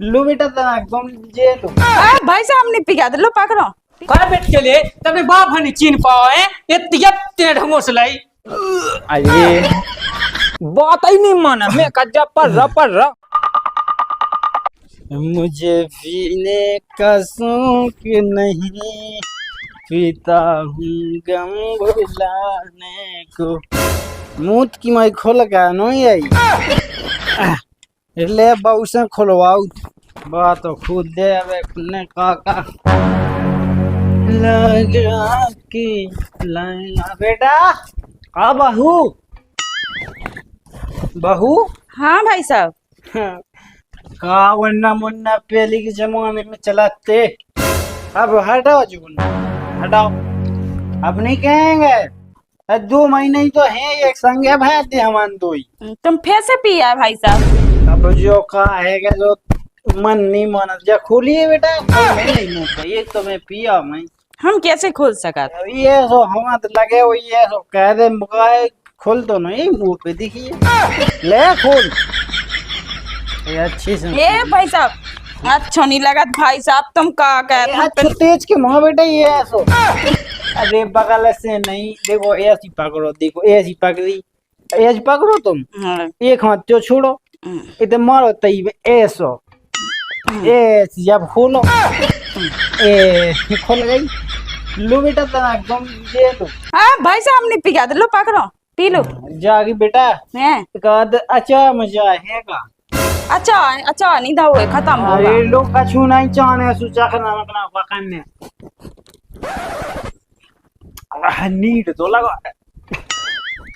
लो बेटा तना गम जे लो भाई साहब हमने पिघा दे लो पकड़ो। कर बेट के लिए तबे बाप हनी चीन पाओ है ये तेरे ढंगो से लाई अरे बात ही नहीं माना मैं कज्जा पर रहा मुझे पीने का शौक नहीं, पीता हूँ गम भुलाने को। मूत की माई खोल का नहीं आई ले बाऊ से खोलवाऊ बात तो खुद दे अबे ने काका लग रहा कि लाया बेटा आ बहू बहू हाँ भाई साहब। का वन्ना मुन्ना पहले के जमाने में चलाते अब हटाओ जुगन हटाओ अब नहीं कहेंगे 2 महीने ही तो है एक संगे भाई हमान दो ही तुम फिर से पिया है भाई साहब। अब जो का है जो मन नहीं माना जा खोलिए बेटा नहीं मुंह ये तो मैं पिया मैं हम कैसे खोल सका अब ये सो हम तो लगे हुई है सो कह दे मुकाए खोल तो नहीं मुंह पे दिखिए ले खोल ये अच्छी से ए भाई साहब अच्छा नहीं लगा भाई साहब तुम का कहते तेज के मुंह बेटा ये है सो अरे बगल से नहीं देखो ऐसी पकड़ो देखो ऐसी पकड़ी ऐसी पकड़ो तुम एक हाथ जो छोड़ो इधर मारो तई ऐसो ऐसी जब खोलो ए खोल गई लो बेटा तना एकदम ये लो हाँ भाई साहब हमने पिघा दे लो पकड़ो पी लो जागी बेटा हैं कद अच्छा मजा है का अच्छा अच्छा नहीं था वो खत्म हो अरे लोग कछु नहीं चाहने सुचा खाना अपना पकाने नीड तो लगा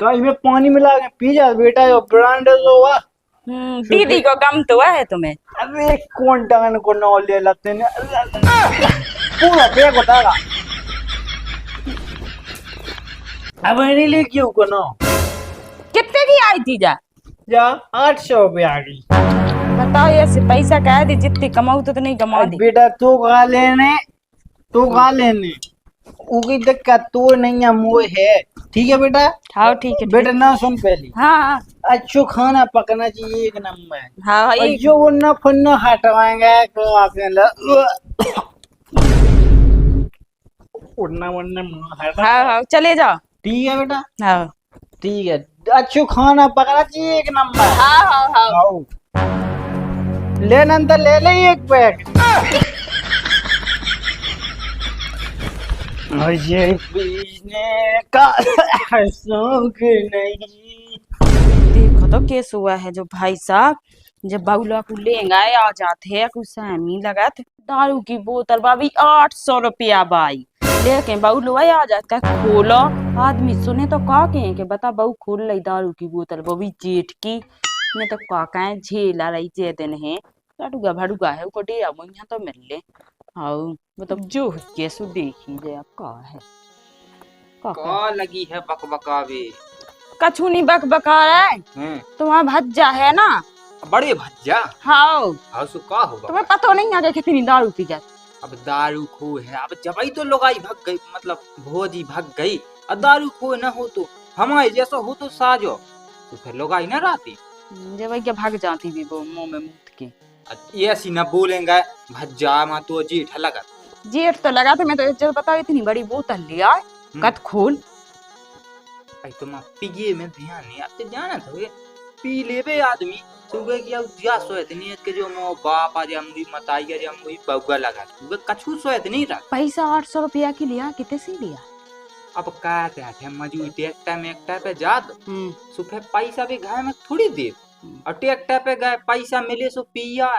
कहीं में पानी मिला के पी जा बेटा जो ब्रांड जो हुआ दीदी को गम तो है तुम्हें। अरे कौन टांगन को नौ ले लेते ने पूरा पेट बतागा अब नहीं ले क्यों को नो कितने की आई थी जा 800 रुपये आ गई बताओ ऐसे पैसा कह दी जितनी कमाऊ तो नहीं कमा दी। बेटा तू खा लेने उगी दिक्कत तो नहीं है मुँह है ठीक है बेटा। हाँ ठीक है बेटा ना सुन पहले हाँ अच्छो खाना पकना चाहिए एक नंबर हाँ और जो वो न फन्न हटवाएंगे तो आपने उड़ना वड़ना हटा हाँ हाँ चले जाओ ठीक है बेटा हाँ ठीक है अच्छो खाना पकना चाहिए एक नंबर हाँ हाँ हाँ आओ ले नंतर ले ले एक पैक मुझे पीने का शौक नहीं। देखो तो केस हुआ है जो भाई साहब जब बाबूला को लेंगे आ जाते हैं कुछ सहमी लगा थे दारू की बोतल बाबी 800 रुपया बाई लेके बाबू आ जाता है खोलो आदमी सुने तो का कहें कि बता बहू खोल ली दारू की बोतल वो भी जेठ की मैं तो का कहें झेला रही जे दिन है लड़ुगा भड़ुगा है उसको डेरा मुझे तो मिल ले हाँ मतलब जो कैसु देखी जाए आप का है का लगी है बकबकावे कछु नहीं बक बका रहा है तुम्हारा भज्जा है ना बड़े भज्जा हाँ हाँ सो का होगा तुम्हें पता नहीं आगे कितनी दारू पी जाती। अब दारू खो है अब जब तो लुगाई भग गई मतलब भोजी भग गई अब दारू खो न हो तो हमारे जैसा हो तो साजो तो फिर लुगाई न रहती जब क्या भाग जाती भी वो मुंह में मूत के ये ऐसी न बोलेंगे भज्जा मा तो जेठ लगा जेठ तो लगा था मैं तो जब बताओ इतनी बड़ी बोतल लिया कत खोल आई तो मां पिए में ध्यान नहीं आपसे जाना था ये पी लेबे आदमी सुबह की अब जा सोए नहीं के जो मो बाप आ जमदी मताई के जमदी बउगा लगा सुबह कछु सोए नहीं रहा पैसा 800 रुपया की लिया कितने से लिया अब का कहते हैं मजूरी टेक्टा में एकटा पे जा दो सुबह पैसा भी घर में थोड़ी दे और टेक्टा पे गए पैसा मिले सो पिया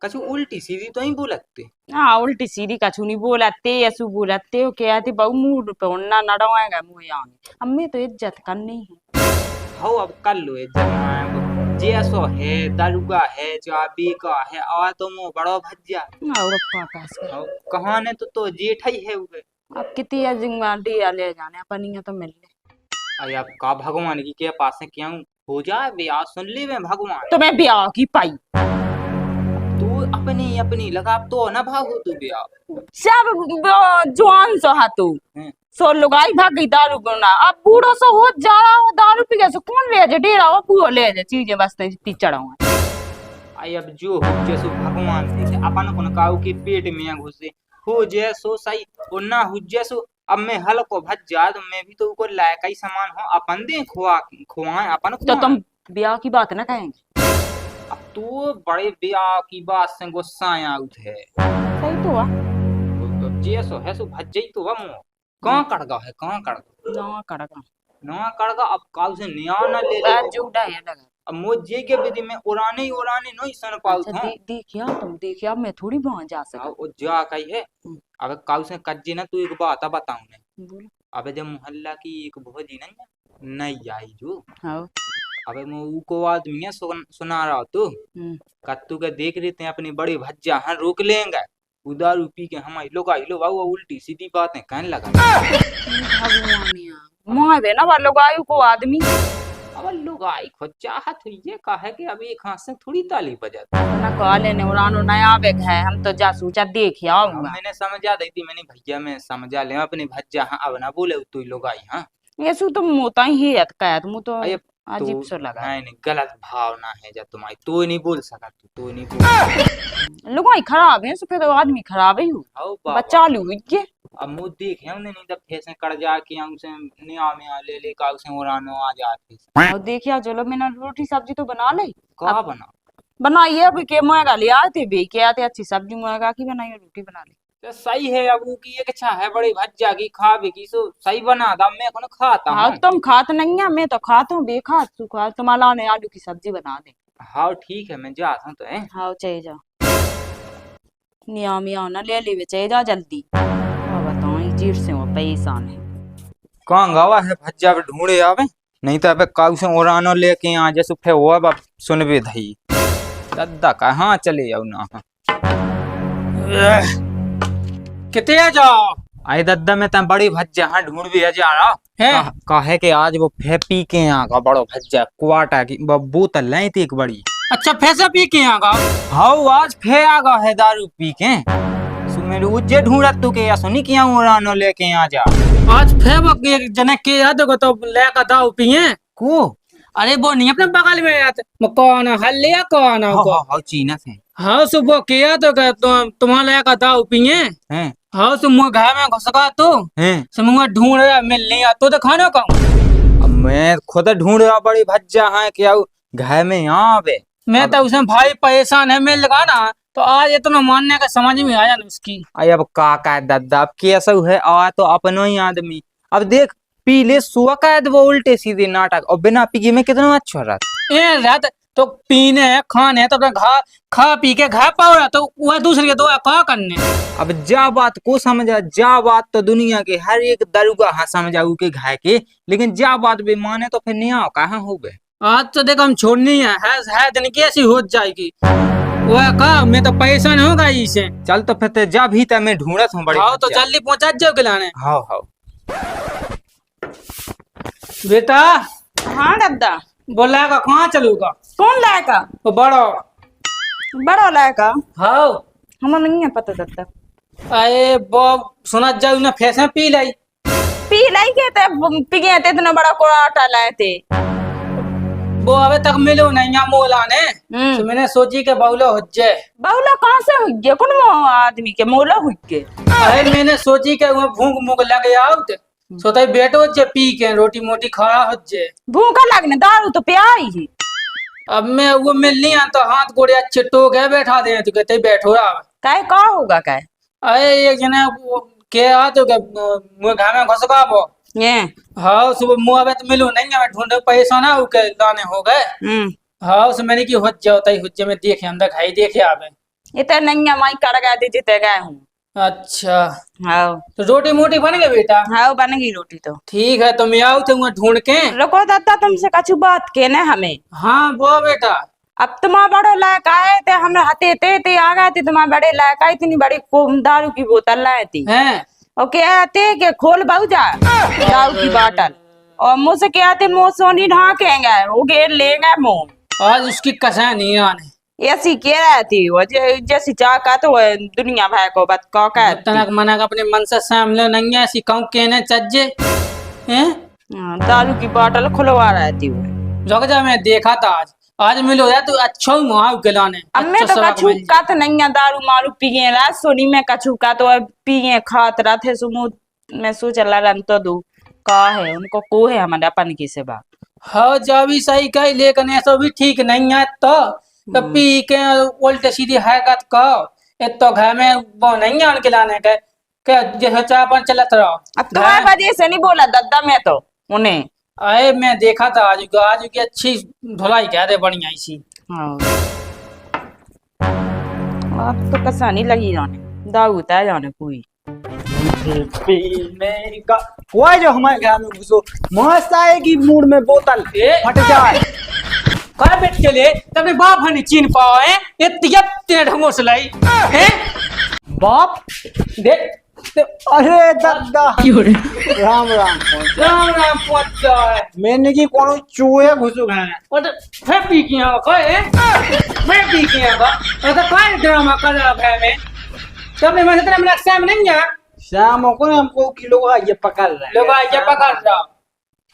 कछु उल्टी सीधी तो ही बोलते हाँ उल्टी सीधी कछु नहीं बोलते ऐसु बोलते हो क्या थे बहु मूड पे उन्ना नड़वाएगा मुझे आगे अम्मी तो इज्जत करनी है हो अब कर लो इज्जत जैसो है दारुगा है चाबी का है आ तो मो बड़ो भज्जा कहाँ ने तो जेठ ही है उगे अब कितनी डेरा ले जाने अपन तो मिल ले अरे अब का भगवान की के पास है क्यों हो जाए ब्याह सुन ली मैं भगवान तो मैं ब्याह की पाई तू अपनी अपनी लगा तो ना भागो तू ब्याह सब जवान सो हाथू सो लुगाई भाग गई दारू गुना अब बूढ़ो सो हो जा रहा हो दारू पी गया सो कौन ले जा डेरा वो पूरा ले जा चीजें बसते जितनी चढ़ाओ आई अब जो हो जैसो भगवान देखे अपन को काऊ के पेट में घुसे हो जैसो सही और ना हो जैसो अब मैं हल को भज जा तो मैं भी तो उको लायक ही सामान हो अपन दे खुआए अपन तो तुम ब्याह की बात ना कहेंगे। अब तो बड़े ब्याह की बात से गुस्सा आउट है। सही तो हुआ। तो जैसो है सो भज जाई तो हम कहां कड़गा है कहां कड़गा ना कड़का ना कड़गा अब काऊ से नया ना ले ले बात जोड़ा है लगा। अब मुझे के विधि में उड़ाने नहीं सन पाऊ अच्छा था देखिया तुम देखिया मैं थोड़ी वहां जा सकता। ओ जा कही है अब काऊ से कज्जे ना तू एक बात बताऊं ने बोलो। अब जब मोहल्ला की एक भोजी नहीं आई जो हाँ। अब मैं को आदमी है सुना रहा तो कत्तू के देख रहे थे अपनी बड़ी भज्जा हाँ रोक लेंगे उदारू पी के हमारी लोग आई लो बाबू उल्टी सीधी बातें कहने लगा। मावे ना वालों आयु को आदमी अब लोग आई खुद चाहत हुई है कहा कि अभी एक हाथ से थोड़ी ताली बजाती ना काले ने उड़ानो नया बेग है हम तो जा सोचा देख आऊंगा। मैंने समझा दी थी मैंने भैया मैं समझा ले अपनी भज्जा हाँ अब ना बोले तू लोग आई हाँ ये सु तुम मोता ही है कहत मु तो अजीब तो सो लगा। नहीं गलत भावना है जब तुम्हारी तो नहीं बोल सका तू नहीं बोल लुगाई खराब है फिर तो आदमी खराब ही हो बच्चा लू ये अब मुझ देखे हमने नहीं तब फैसे कर जा के हमसे निया में ले ले काउ से उड़ानो आ जाते और देखिया चलो मैंने रोटी सब्जी तो बना ले कहा बना बनाइए अभी के मुएगा ले आते भी के आते अच्छी सब्जी मुएगा की बनाइए रोटी बना ले तो सही है अब वो की एक अच्छा है बड़ी भज्जा की खा भी की सो सही बना था मैं कौन खाता हाँ हूँ तुम खात नहीं है मैं तो खाता हूँ बेखा तू खा तुम्हारा ने आलू की सब्जी बना दे। हाँ ठीक है मैं जाता हूँ तो है हाँ चाहिए जा निया मिया ना ले ले चाहिए जा जल्दी बताओ जीर से वो पैसा नहीं कहाँ गावा है भज्जा पे ढूंढे आवे नहीं तो अब काउ से उड़ानो लेके आ जैसे फे हुआ बाप सुनबे धई दद्दा का हाँ चले जाओ ना कितने आ जाओ आई दद्दा में तम बड़ी भज्जा हाँ ढूंढ भी जा रहा है कहे के आज वो फे पी के यहाँ का बड़ो भज्जा क्वाटा की बोतल लाई थी एक बड़ी। अच्छा फैसा पी के यहाँ का हाँ आज फे आगा है दारू पी के मेरे उज्जे ढूंढत तू के या सुनी किया उड़ानो लेके आ जा आज फे जने के याद हो तो लेकर दाऊ पिए को अरे वो नहीं अपने बगल में आते कौन हल लिया कौन हाँ चीना से हाँ सुबह किया तो तुम्हारे लेकर दाऊ पिए हैं हाँ तुम घर में घुसका तो मुँह ढूंढ रहा मिल नहीं आ तो खाना का मैं खुद ढूंढ रहा बड़ी भज्जा है क्या घर में यहाँ पे मैं तो उसमें भाई परेशान है मिल लगा ना तो आज इतना मानने का समझ में आया ना उसकी अब का दादा अब कैसा है आ तो अपनो ही आदमी अब देख पी ले सुआ का वो उल्टे सीधे नाटक और बिना पी में कितना अच्छा रात तो पीने है खाने है तो अपना खा पी के घर पाओ तो वह दूसरे के दो क्या करने। अब जा बात को समझा जा बात तो दुनिया के हर एक दरुगा हाँ समझा के घाय के लेकिन जा बात भी माने तो फिर नहीं कहाँ हो गए आज तो देखो हम छोड़नी है दिन कैसी हो जाएगी वह का मैं तो परेशान होगा इसे चल तो फिर जा भी तो मैं ढूंढत हूँ बड़ी तो जल्दी पहुंचा जाओ खिलाने। हाँ बेटा हाँ दादा बोला का कहाँ चलूगा कौन लाएगा वो बड़ो बड़ा लाएगा हाँ हमें नहीं है पता दादा अरे वो सुना जाओ ना फैसा पी लाई के पी गए थे इतना बड़ा कोड़ा लाए थे वो अबे तक मिलो नहीं मोला ने तो मैंने सोची के बाउला हो जाए बाउला कहाँ से हो गया कौन आदमी के मोला हो गए अरे मैंने सोची के वो भूख मुख लग आउट सोता बेटो जे पी के रोटी मोटी खड़ा हो जाए भूखा लगने दारू तो प्याई ही अब मैं वो मिलनी आ तो हाथ गोड़े अच्छे टोक है बैठा दे तो कहते बैठो काय का होगा काय अरे एक जने के आ तो मुँह घर में घुसका वो ये हाँ सुबह मुँह अबे तो मिलू नहीं मैं ढूंढे पैसा ना के लाने हो गए हाँ उस मैंने की हुज्जे होता ही हुज्जे में देखे अंदर खाई देखे आवे इतना नहीं है माई कर गए थे जिते गए हूँ। अच्छा हाँ तो रोटी मोटी बन गई बेटा हाँ बनेगी रोटी तो ठीक है तो मैं आऊ तो ढूंढ के रुको दादा तुमसे कछु बात के न हमें हाँ वो बेटा अब तुम्हारा बड़ो लायक आए थे हम हते थे आ गए थे तुम्हारे बड़े लायक आई इतनी बड़ी दारू की बोतल लाए थी और क्या थे के खोल बहु जा दारू की बोतल और मुँह से क्या थे मुँह सोनी ढाकेंगे वो घेर लेंगे मुँह आज उसकी कसा नहीं आने ऐसी क्या रहती वो जैसी चाह का तो दुनिया भाई को बात का तनक मना अपने मन से सामने नहीं है ऐसी कहूँ कहने चज्जे हैं दारू की बोतल खुलवा रहती वो रुक जा मैं देखा था आज आज मिलो यार तू अच्छा ही मुहाव गलाने अब मैं तो कछु कात नहीं है दारू मारू पिए रहा सोनी में कछु का तो अब पिए खात रहा थे सुमो मैं सो चला रन तो दू का है उनको को है हमारे अपन की सेवा। हाँ जा भी सही कही लेकिन ऐसा भी ठीक नहीं है तो पी के उल्टे सीधी हरकत कहो तो घर में वो नहीं आन के लाने के जैसे चापन चलत रहो। अब तुम्हारे वजह से नहीं बोला दद्दा मैं तो उन्हें अरे मैं देखा था आज की अच्छी धुलाई कह दे बढ़िया सी। हाँ अब तो कसानी लगी जाने दाऊ उतार जाने कोई पीने का वो जो हमारे घर में घुसो मस्त आएगी मूड में बोतल फट जाए कह बैठ के ले तबे बाप हनी चीन पाओ है इतने ढंगों से लाई हैं बाप देख अरे दादा राम राम राम राम पहुंच जाए मैंने की कोनो चूहे घुसो गए और तो फिर पी के आओ कहे मैं पी के आओ और तो काय ड्रामा कर रहा है मैं तब मैं तेरा मेरा एग्जाम नहीं है शाम को ना हमको किलो का ये पकड़ रहा है लोग ये पकड़ रहा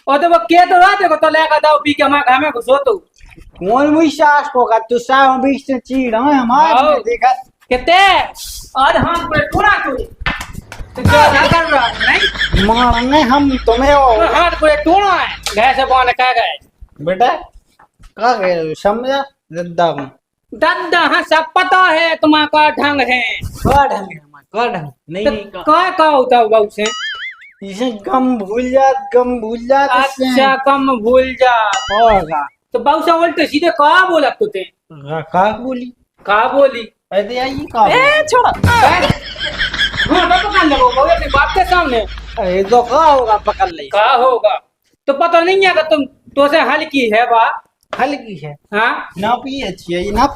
और तो वो के तो रात को तो लेकर दाऊ पी के हमारे घर में घुसो तो कौन मुई सास को का तो शाम बीच से चीड़ है हमारे देखा कितने और हम पूरे पूरा तू तो क्या ना कर रहा नहीं मारने हम तुम्हें तो हाथ पूरे टूना है घर से बाहर कह गए बेटा का गए समझा दादा को दादा हाँ सब पता है तुम्हारा ढंग है का ढंग है हमारा का ढंग नहीं का होता है बाबू से इसे गम भूल जा अच्छा कम भूल जा होगा तो बाबू से बोलते सीधे कहा बोला तुझे का बोली कहा बोली अरे आई का ए छोड़ो हाँ मैं पकड़ लगो बाबू अपनी बाप के सामने अरे तो का होगा पकड़ ले कहा होगा तो पता नहीं है कि तुम तो से हल्की है बा हल्की है हाँ ना पी अच्छी है ना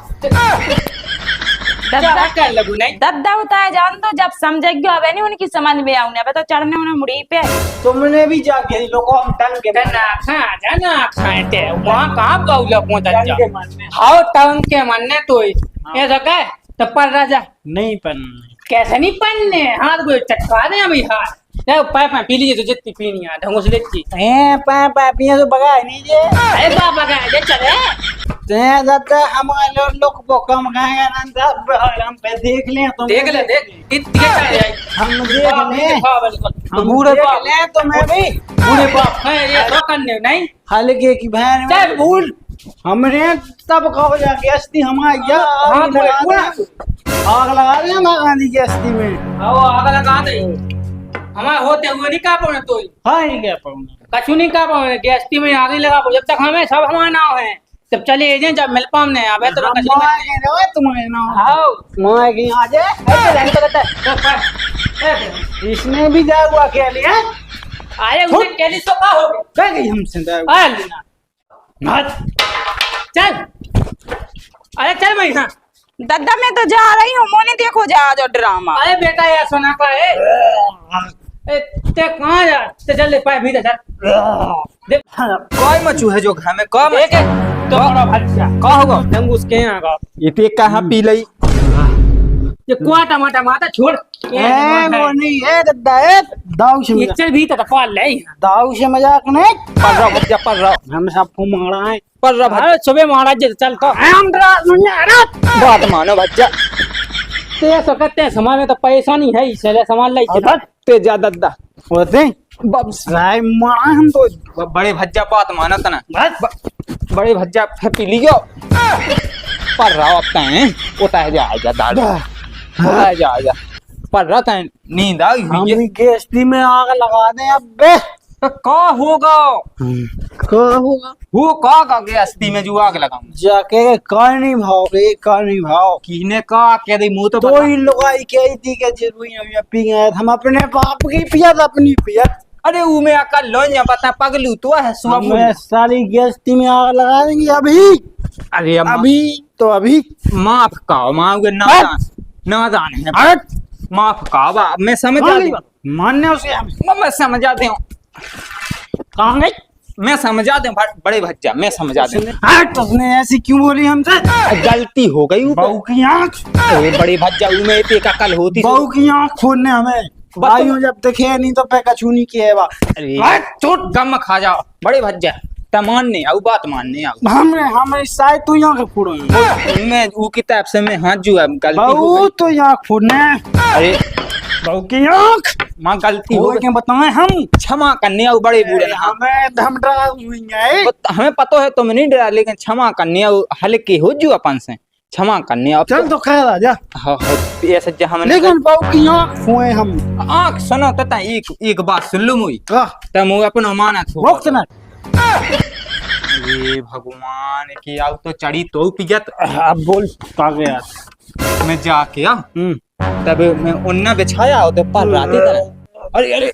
क्या कर लगू नहीं दद्दा उतार जान तो जब समझेगी अब नहीं उनकी समझ में आऊंगा अब तो चढ़ने उन्हें मुड़ी पे तुमने भी जाके लोगों हम टंग के ना खा जाना खाते वहाँ कहाँ बाउला पहुँचा टंग जा के मारने हाउ टाउन के मानने तो ये तो कह तो पर राजा नहीं पन्ने कैसे नहीं पन्ने हाथ को चटका दे अभी हाथ पाइप में पी लीजिए तो जितनी पीनी है ढंगों से लेती हैं पा पिए तो बगा नहीं जे अरे बाबा का ये चले ते दादा हमारे लोग कम खाएगा ना हम पे देख ले तुम देख ले देख कितने चले आई हम देख ले हाँ बिल्कुल हम बूढ़े बाप ले तो मैं भी बूढ़े बाप है ये तो करने नहीं हल्के की बहन चल भूल हमने तब कहो जाके अस्थि हमारी हाँ आग लगा दे ना गांधी की अस्थि में आओ आग लगा दे हमारे होते हुए नहीं का पाऊंगा तो हाँ नहीं क्या पाऊंगा कछु नहीं का पाऊंगा गैस्टी में आग लगा पाओ जब तक हमें सब हमारा नाव है तब चले जाए जब मिल पाओ ने अब तो कछु माँ तुम्हारे नाम आओ माँ की आ जाए ऐसे रहने तो कहता है इसने भी जा हुआ क्या लिया अरे उसे कैली तो का हो क्या गई हमसे जा आ लेना मत चल अरे चल मैं यहाँ दद्दा मैं तो जा रही हूँ मोने देखो जा जो ड्रामा अरे बेटा यार सोना का है ते कहाँ जा ते चल ले पाए भीतर चल देख काय मचू है जो घर में का एक तो बड़ा भज्जा का होगा नंग उसके यहाँ का ये ते कहां पी लई ये कुआ टमाटर माता छोड़ वो नहीं है दादा है दाऊ से ये मजाक चल भीतर पाल ले दाऊ से मजाक नहीं पर रहा भज्जा पर रहा हम सबको मारा है पर रहा अरे सुबह महाराज जी चल तो हम डरा दुनिया अरे बात मानो भज्जा ते सो कहते हैं समाज में तो पैसा नहीं है इसलिए सामान लाई और ते जा दद्दा होते राय मारा हम तो बड़े भज्जा बात मानो तना बस बड़े भज्जा पी लियो पर रहा अब तैं होता है जा दादा जा पर रहा तैं नींद आ हम गई गेस्टी में आग लगा दें अब बे तो का होगा क्या होगा वो का के अस्थि में जो आग लगाऊं जाके कर नहीं भाव किने का के दे मुंह तो तो ही लुगाई कही थी कि जरूरी हम पी गए हम अपने बाप की पियत अपनी पियत अरे ऊ में अकल लो या बता पगलू तो है सुबह मैं सारी गेस्टी में आग लगा देंगे अभी अरे अभी तो अभी माफ का मांगे नादान है माफ का मैं समझ आ मानने उसे हम मैं समझा दे कहाँ गई मैं समझा दे बड़े भज्जा मैं समझा दे हट उसने ऐसी क्यों बोली हमसे गलती हो गई बहू की आँख अरे बड़े भज्जा ऊ में एक अकल होती बहू की आँख खोलने हमें भाइयों जब देखे नहीं तो पे कछू नहीं किए बा अरे चोट गम खा जाओ बड़े भज्जा मानने आऊ बात मानने आऊ हमरे शायद तू यहाँ के फोड़ो मैं वो किताब से मैं हाथ जुआ गलती हो बाबू गई। तो यहाँ फोड़ने अरे बाबू की आँख माँ गलती हो हो गई के बताएं हम क्षमा करने आऊ बड़े बूढ़े ना हमें धमडरा हुई है हमें पता है तुम नहीं डरा लेकिन क्षमा करने आऊ हल्के हो जो अपन से क्षमा करने आऊ चल तो खैर आ जा हाँ ऐसे जो हमने लेकिन बाबू की आँख फोए हम आँख सुनो तता एक बात सुन लो मुई का तब मुझे अपना माना थो वक्त ना अरे भगवान की आऊ तो चढ़ी तो पिजत अब बोल पागे यार मैं जाके आ तब मैं उन्ना बिछाया हो तो पर राती था अरे अरे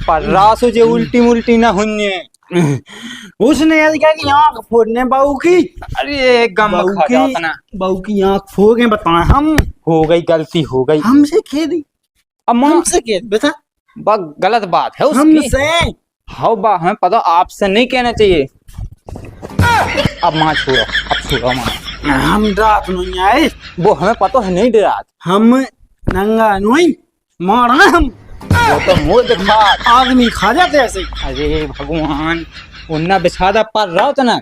पर रासो जे उल्टी ना हुन्ने उसने याद किया कि आँख फोड़ने बाबू की अरे गम खा जाता ना बाबू की आँख फोड़ के बताएं हम हो गई गलती हो गई हमसे खेदी अब माँ हमसे खेद बेटा गलत बात है उसकी हमसे हाँ बा हमें पता आपसे नहीं कहना चाहिए अब माँ छोड़ो अब छोड़ो माँ हम रात नहीं आए वो हमें पता है नहीं डरा हम नंगा नहीं मारा हम वो तो मुंह दिखा आदमी खा जाते ऐसे अरे भगवान उन्ना बिछादा पर रहा था ना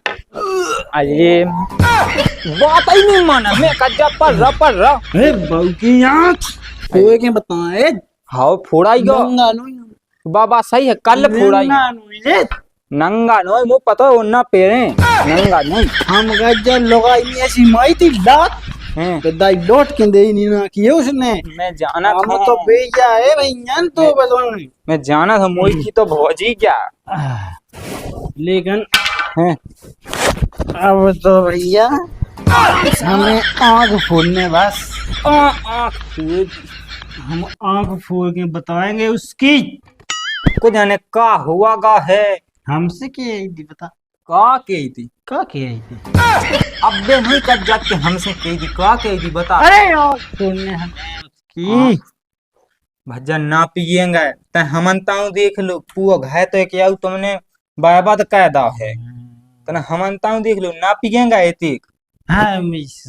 अरे बात ही नहीं माना मैं कज्जा पर रहा अरे बाबू की आँख फोड़ के बताएं हाँ फोड़ाई गो नंगा नहीं बाबा सही है कल फोड़ाई नंगा नहीं रे नंगा नो मुझे पता है उन्ना पेरे नंगा नहीं हम गज्जा लगाई नहीं ऐसी माई थी लात हैं तो दाई लौट के दे नहीं ना किए उसने मैं जाना हम था तो बेजा है भैया तो बस मैं जाना था मोई की तो भौजी क्या लेकिन हैं अब तो भैया हमें आँख फोड़ने बस हम आँख फोड़ के बताएंगे उसकी कुछ जाने का हुआ गा है हमसे क्या थी बता का कही थी क्या किया थी अब बे नहीं कर जाते हमसे कही थी का कही थी बता अरे आँख फोड़ने हमें उसकी भजन ना पिएंगे ते हमनताऊ देख लो पुआ घाय तो क्या तुमने बाबत कायदा है तना हमनताऊ देख लो ना पिएंगे एतिक हाँ मिस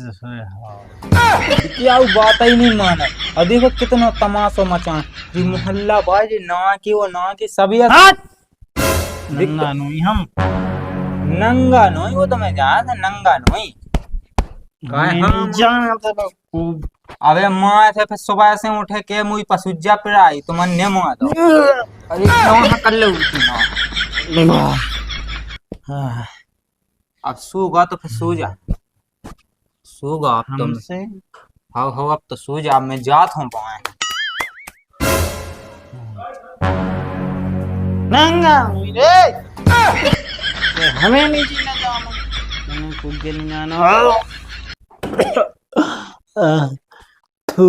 क्या बात ही नहीं माना और देखो कितना तमाशा मचा जी मोहल्ला बाजी ना की सभी नंगा नहीं हम नंगा नोई वो तो मैं जाना था नंगा नोई हमें नहीं जाना था बाबू अबे माँ थे फिर सुबह से उठे के मुई पसुज्जा पे आई तो मन ने मुआ दो अरे ना कर ले उठी ना अब सोगा तो फिर सो जा सोगा अब तुम हमसे हाँ अब तो सो जा मैं जात हूँ पाए नंगा नहीं रे हमें नहीं जीना जाना हमें खुद के नहीं जाना थू